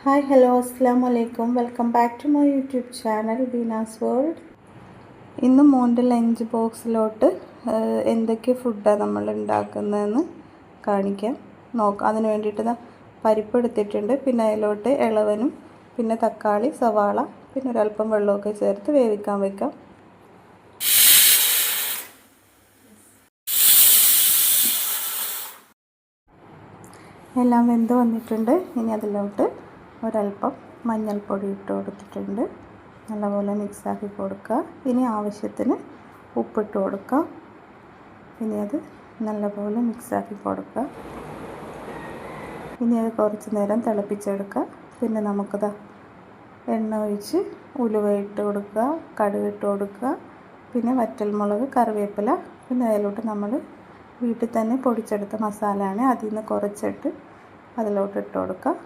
Hi hello അസ്സലാമു അലൈക്കും. Welcome back to my YouTube channel Beena's world. ഇന്ന് മോൻ്റെ ലഞ്ച് ബോക്സിലോട്ട് എന്തൊക്കെ ഫുഡാണ് നമ്മൾ ഉണ്ടാക്കുന്നതെന്ന് കാണിക്കാം. അതിന് വേണ്ടിയിട്ട് പരിപ്പ് എടുത്തിട്ടുണ്ട്. പിന്നെ അതിലോട്ട് ഇളവനും പിന്നെ തക്കാളി, സവാള, പിന്നെ ഒരല്പം വെള്ളമൊക്കെ ചേർത്ത് വേവിക്കാൻ വെക്കാം. എല്ലാം വെന്ത് വന്നിട്ടുണ്ട്. ഇനി അതിലോട്ട് ഒരല്പം മഞ്ഞൾപ്പൊടി ഇട്ട് കൊടുത്തിട്ടുണ്ട്. നല്ലപോലെ മിക്സാക്കി കൊടുക്കുക. ഇനി ആവശ്യത്തിന് ഉപ്പിട്ട് കൊടുക്കുക. ഇനി അത് നല്ലപോലെ മിക്സാക്കി കൊടുക്കുക. ഇനി അത് കുറച്ച് നേരം തിളപ്പിച്ചെടുക്കുക. പിന്നെ നമുക്കത് എണ്ണ ഒഴിച്ച് ഉലുവ ഇട്ട് കൊടുക്കുക, കടുക് ഇട്ട് കൊടുക്കുക, പിന്നെ വറ്റൽമുളക്, കറിവേപ്പില, പിന്നെ അതിലോട്ട് നമ്മൾ വീട്ടിൽ തന്നെ പൊടിച്ചെടുത്ത മസാലയാണ്, അതിൽ നിന്ന് കുറച്ചിട്ട് അതിലോട്ട് ഇട്ട് കൊടുക്കുക.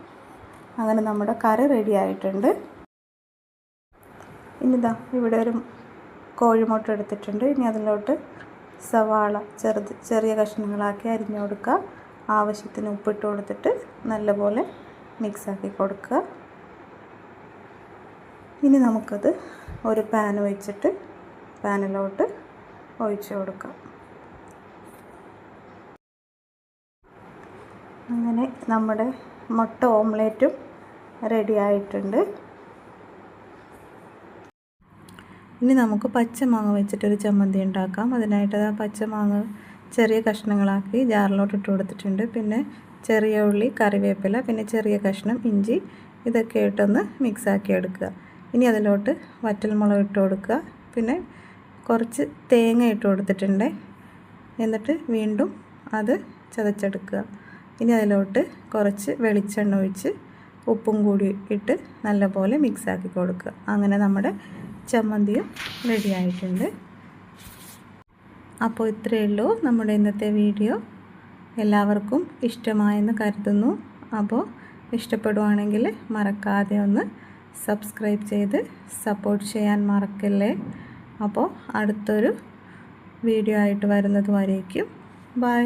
അങ്ങനെ നമ്മുടെ കറി റെഡി ആയിട്ടുണ്ട്. ഇനിതാ ഇവിടെ ഒരു കോഴിമുട്ട എടുത്തിട്ടുണ്ട്. ഇനി അതിലോട്ട് സവാള ചെറിയ കഷ്ണങ്ങളാക്കി അരിഞ്ഞു കൊടുക്കുക. ആവശ്യത്തിന് ഉപ്പിട്ട് കൊടുത്തിട്ട് നല്ലപോലെ മിക്സാക്കി കൊടുക്കുക. ഇനി നമുക്കത് ഒരു പാൻ വെച്ചിട്ട് പാനിലോട്ട് ഒഴിച്ചു കൊടുക്കാം. അങ്ങനെ നമ്മുടെ മുട്ട ഓംലേറ്റും റെഡി ആയിട്ടുണ്ട്. ഇനി നമുക്ക് പച്ചമാങ്ങ വെച്ചിട്ടൊരു ചമ്മന്തി ഉണ്ടാക്കാം. അതിനായിട്ട് പച്ചമാങ്ങ ചെറിയ കഷ്ണങ്ങളാക്കി ജാറിലോട്ട് ഇട്ട് കൊടുത്തിട്ടുണ്ട്. പിന്നെ ചെറിയ ഉള്ളി, കറിവേപ്പില, പിന്നെ ചെറിയ കഷ്ണം ഇഞ്ചി, ഇതൊക്കെ ഇട്ടൊന്ന് മിക്സാക്കി എടുക്കുക. ഇനി അതിലോട്ട് വറ്റൽമുളക് ഇട്ട് കൊടുക്കുക. പിന്നെ കുറച്ച് തേങ്ങ ഇട്ട് കൊടുത്തിട്ടുണ്ട്. എന്നിട്ട് വീണ്ടും അത് ചതച്ചെടുക്കുക. ഇനി അതിലോട്ട് കുറച്ച് വെളിച്ചെണ്ണ ഒഴിച്ച് ഉപ്പും കൂടി ഇട്ട് നല്ലപോലെ മിക്സാക്കി കൊടുക്കുക. അങ്ങനെ നമ്മുടെ ചമ്മന്തിയും റെഡി ആയിട്ടുണ്ട്. അപ്പോൾ ഇത്രയേ ഉള്ളൂ നമ്മുടെ ഇന്നത്തെ വീഡിയോ. എല്ലാവർക്കും ഇഷ്ടമായെന്ന് കരുതുന്നു. അപ്പോൾ ഇഷ്ടപ്പെടുവാണെങ്കിൽ മറക്കാതെ ഒന്ന് സബ്സ്ക്രൈബ് ചെയ്ത് സപ്പോർട്ട് ചെയ്യാൻ മറക്കല്ലേ. അപ്പോൾ അടുത്തൊരു വീഡിയോ ആയിട്ട് വരുന്നത് വരേക്കും ബൈ.